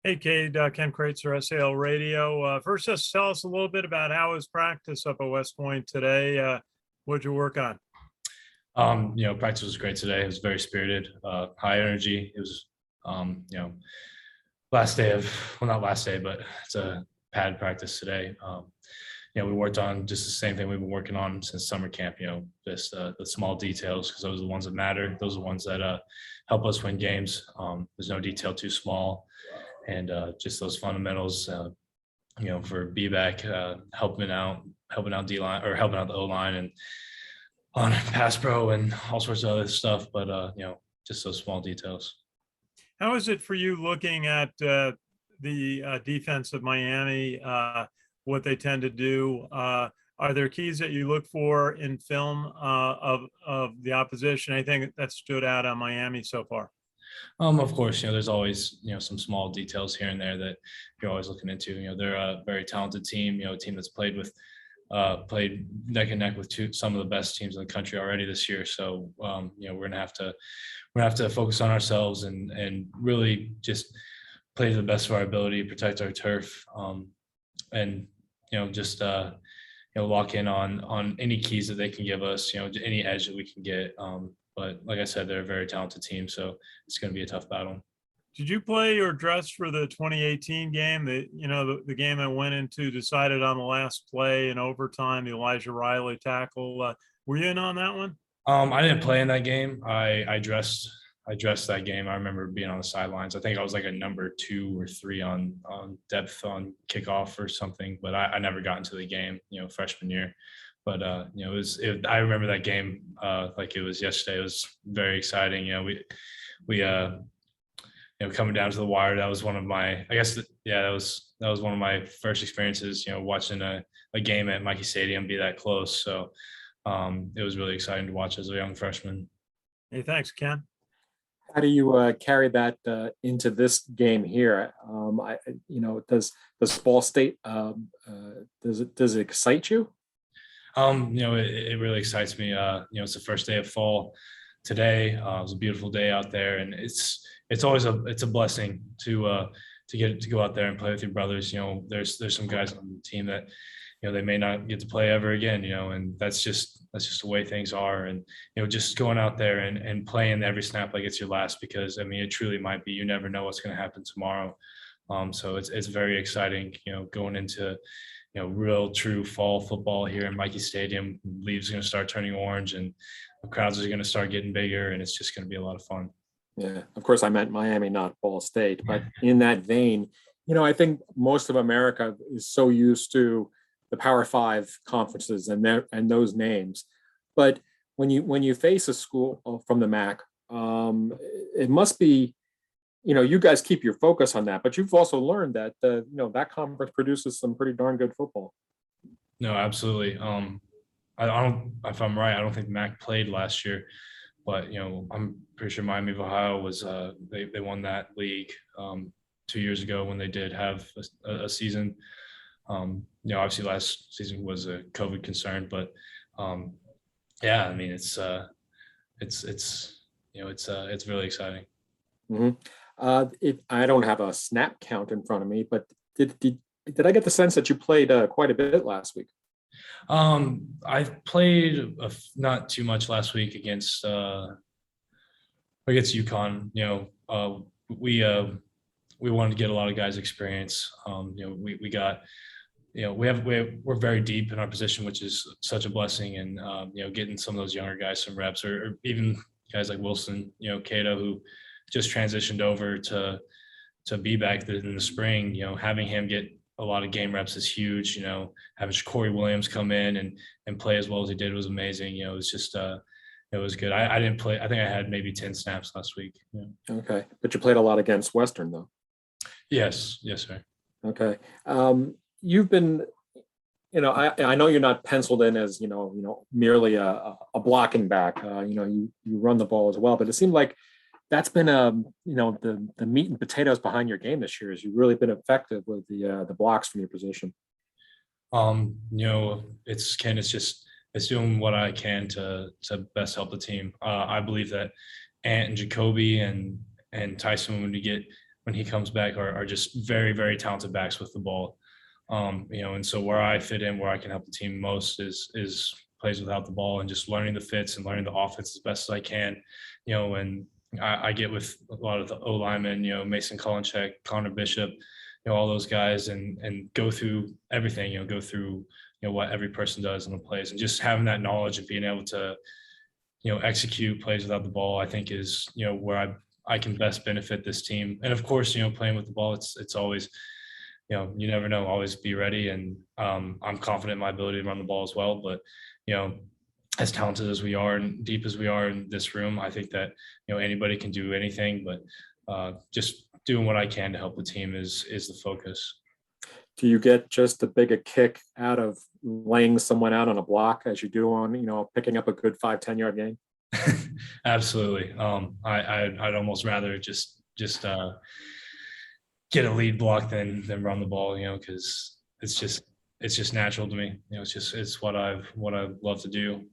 Hey, Cade, Ken Kreitzer, SALRadio. First, just tell us a little bit about how was practice up at West Point today. What'd you work on? Practice was great today. It was very spirited, high energy. It was, last day of, well, not last day, but it's a pad practice today. We worked on just the same thing we've been working on since summer camp, just the small details, because those are the ones that matter. Those are the ones that help us win games. There's no detail too small. And just those fundamentals, for B-back, helping out D-line or helping out the O-line and on pass pro and all sorts of other stuff. But, just those small details. How is it for you looking at the defense of Miami, what they tend to do? Are there keys that you look for in film of the opposition? Anything that stood out on Miami so far? Of course, there's always, some small details here and there that you're always looking into. They're a very talented team, a team that's played neck and neck with some of the best teams in the country already this year. So, we're gonna have to focus on ourselves and really just play to the best of our ability, protect our turf, and just lock in on any keys that they can give us, any edge that we can get. But like I said, they're a very talented team, so it's going to be a tough battle. Did you play or dress for the 2018 game? The game that went into decided on the last play in overtime, the Elijah Riley tackle. Were you in on that one? I didn't play in that game. I dressed that game. I remember being on the sidelines. I think I was like a number 2 or 3 on depth on kickoff or something, but I never got into the game, freshman year. But I remember that game like it was yesterday. It was very exciting. We coming down to the wire. That was one of my, that was one of my first experiences. Watching a game at Mikey Stadium be that close. So it was really exciting to watch as a young freshman. Hey, thanks, Ken. How do you carry that into this game here? Does Ball State does it excite you? It really excites me. It's the first day of fall today. It was a beautiful day out there, and it's always a blessing to get to go out there and play with your brothers. There's some guys on the team that they may not get to play ever again. And that's just the way things are. And just going out there and playing every snap like it's your last, because it truly might be. You never know what's going to happen tomorrow. So it's very exciting. Going into real true fall football here in Mikey Stadium. Leaves are going to start turning orange and the crowds are going to start getting bigger, and it's just going to be a lot of fun. Yeah, of course I meant Miami, not Ball State, but in that vein, I think most of America is so used to the Power 5 conferences and those names. But when you face a school from the MAC, it must be, you guys keep your focus on that, but you've also learned that that conference produces some pretty darn good football. No, absolutely. I don't, if I'm right, I don't think MAC played last year, but I'm pretty sure Miami of Ohio was they won that league 2 years ago when they did have a season. Obviously last season was a COVID concern, but it's really exciting. Mm-hmm. I don't have a snap count in front of me, but did I get the sense that you played quite a bit last week? I played not too much last week against UConn. We wanted to get a lot of guys experience. We got, we're very deep in our position, which is such a blessing. And, getting some of those younger guys some reps, or even guys like Wilsoncato, who just transitioned over to be back in the spring, having him get a lot of game reps is huge. Having Corey Williams come in and play as well as he did was amazing. It was just, it was good. I didn't play. I think I had maybe 10 snaps last week. Yeah. Okay. But you played a lot against Western though. Yes, sir. Okay. You've been, I know you're not penciled in as, merely a blocking back. You run the ball as well, but it seemed like that's been the meat and potatoes behind your game this year. Is you've really been effective with the blocks from your position. It's doing what I can to best help the team. I believe that Ant and Jacoby and Tyson, when when he comes back are just very, very talented backs with the ball. And so where I fit in, where I can help the team most is plays without the ball and just learning the fits and learning the offense as best as I can. And I get with a lot of the O linemen, Mason Kolinchek, Connor Bishop, all those guys and go through everything, go through, what every person does in the plays, and just having that knowledge and being able to, execute plays without the ball, I think is, where I can best benefit this team. And of course, playing with the ball, it's always, you never know, always be ready. And I'm confident in my ability to run the ball as well. But, as talented as we are and deep as we are in this room, I think that, anybody can do anything, but just doing what I can to help the team is the focus. Do you get just as big a kick out of laying someone out on a block as you do on, picking up a good 5-10 yard gain? Absolutely. I'd almost rather just get a lead block than run the ball, because it's just natural to me. It's what I love to do.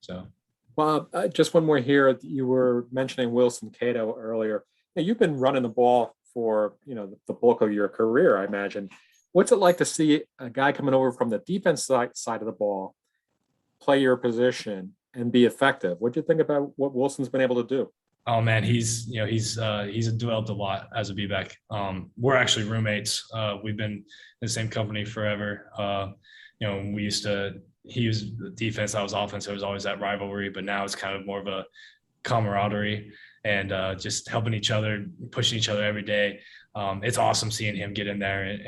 So. Well, just one more here. You were mentioning Wilsoncato earlier. Now, you've been running the ball for, the bulk of your career, I imagine. What's it like to see a guy coming over from the defense side of the ball, play your position and be effective? What do you think about what Wilson's been able to do? Oh man, he's developed a lot as a B-back. We're actually roommates. We've been in the same company forever. He was defense, I was offense. There was always that rivalry, but now it's kind of more of a camaraderie and just helping each other, pushing each other every day. It's awesome seeing him get in there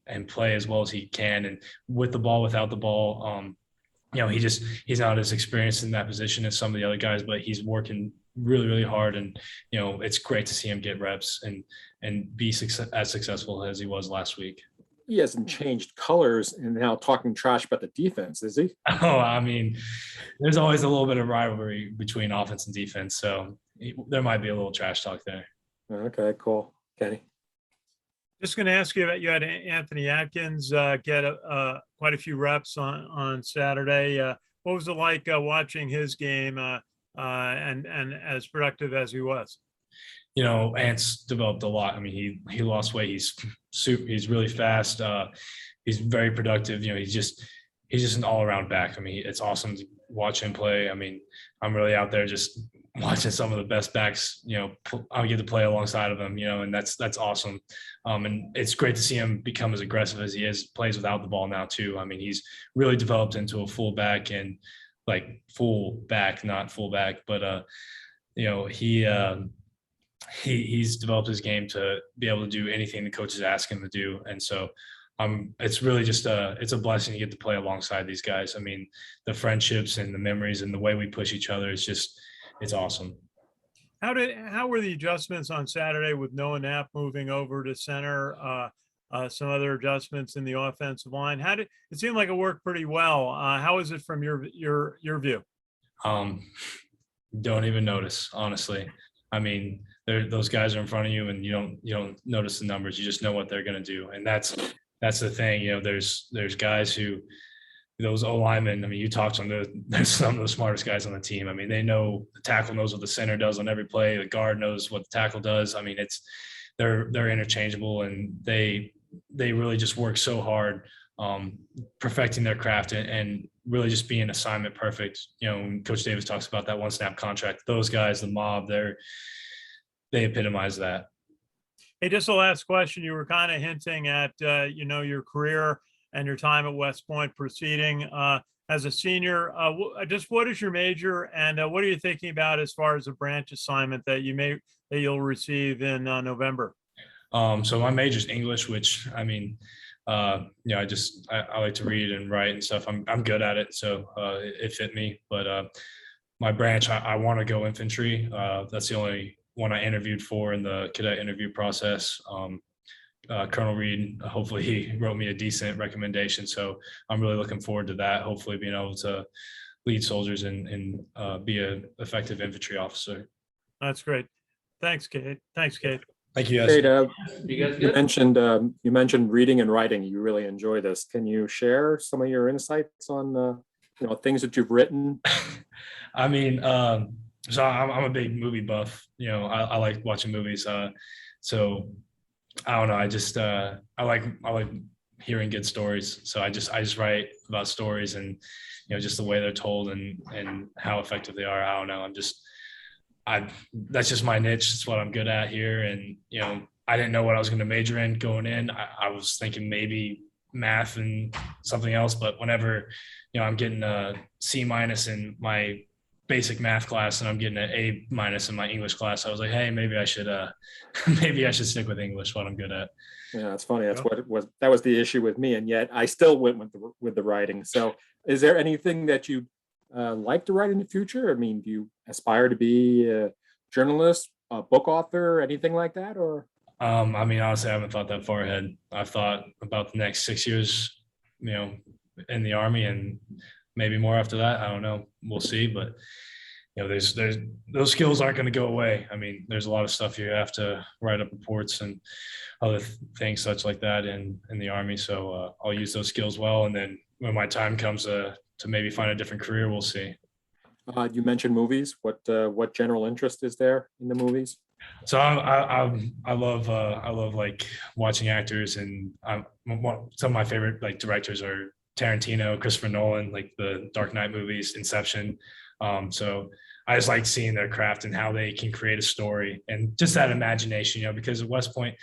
and play as well as he can. And with the ball, without the ball, he's not as experienced in that position as some of the other guys, but he's working really, really hard. And, it's great to see him get reps and be as successful as he was last week. He hasn't changed colors and now talking trash about the defense, is he? Oh, I mean, there's always a little bit of rivalry between offense and defense. So there might be a little trash talk there. Okay, cool. Kenny. Just going to ask you about, you had Anthony Atkins get quite a few reps on Saturday. What was it like watching his game and as productive as he was? Ant's developed a lot. I mean, he lost weight. He's really fast. He's very productive. He's just an all around back. I mean, it's awesome to watch him play. I mean, I'm really out there just watching some of the best backs, I get to play alongside of them, and that's awesome. And it's great to see him become as aggressive as he is, plays without the ball now too. I mean, he's really developed into a fullback and not fullback, but he's developed his game to be able to do anything the coaches ask him to do. And so it's really just it's a blessing to get to play alongside these guys. I mean, the friendships and the memories and the way we push each other is it's awesome. How were the adjustments on Saturday with Noah Knapp moving over to center? Some other adjustments in the offensive line. It seemed like it worked pretty well. How is it from your view? Don't even notice, honestly. I mean, those guys are in front of you, and you don't notice the numbers. You just know what they're going to do, and that's the thing. There's guys who, those O linemen. I mean, you talk to them. They're some of the smartest guys on the team. I mean, they know the tackle knows what the center does on every play. The guard knows what the tackle does. I mean, they're interchangeable, and they really just work so hard, perfecting their craft and really just being assignment perfect. Coach Davis talks about that one snap contract. Those guys, the mob, they epitomize that. Hey, just the last question. You were kind of hinting at, your career and your time at West Point proceeding as a senior. Just what is your major, and what are you thinking about as far as a branch assignment that you'll receive in November? So my major is English, which I mean, I like to read and write and stuff. I'm good at it, so it fit me. But my branch, I want to go infantry. That's the only one I interviewed for in the cadet interview process. Colonel Reed, hopefully he wrote me a decent recommendation. So I'm really looking forward to that. Hopefully being able to lead soldiers and be an effective infantry officer. That's great. Thanks, Cade. Thanks, Cade. Thank you, guys. Cade, You guys good? you mentioned reading and writing. You really enjoy this. Can you share some of your insights on things that you've written? I mean, So I'm a big movie buff. I like watching movies. So I don't know. I like hearing good stories. So I just write about stories and just the way they're told and how effective they are. I don't know. I that's just my niche. It's what I'm good at here. And I didn't know what I was going to major in going in. I was thinking maybe math and something else, but whenever I'm getting a C- in my basic math class and I'm getting an A- in my English class, I was like, hey, maybe I should maybe I should stick with English, what I'm good at. Yeah, it's funny. That's Yep. what it was. That was the issue with me, and yet I still went with the writing. So, is there anything that you like to write in the future? I mean, do you aspire to be a journalist, a book author, anything like that, or? I mean, honestly, I haven't thought that far ahead. I've thought about the next 6 years, you know, in the Army and maybe more after that. I don't know. We'll see. But, there's those skills aren't going to go away. I mean, there's a lot of stuff you have to write up reports and other things such like that in the Army. So I'll use those skills well. And then when my time comes to maybe find a different career, we'll see. You mentioned movies. What general interest is there in the movies? So I love like watching actors, and some of my favorite like directors are Tarantino, Christopher Nolan, like the Dark Knight movies, Inception. So I just like seeing their craft and how they can create a story and just that imagination, because at West Point,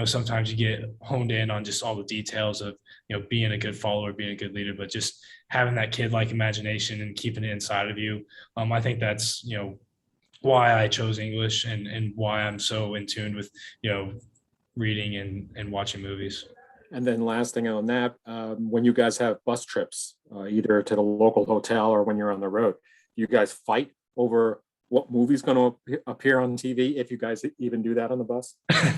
sometimes you get honed in on just all the details of, being a good follower, being a good leader, but just having that kid-like imagination and keeping it inside of you. I think that's, why I chose English and why I'm so in tune with, reading and watching movies. And then last thing on that, when you guys have bus trips, either to the local hotel or when you're on the road, you guys fight over what movie's going to appear on TV, if you guys even do that on the bus?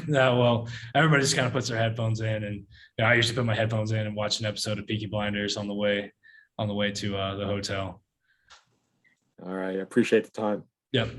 No, well, everybody just kind of puts their headphones in, and I usually put my headphones in and watch an episode of Peaky Blinders on the way to the hotel. All right, I appreciate the time. Yep.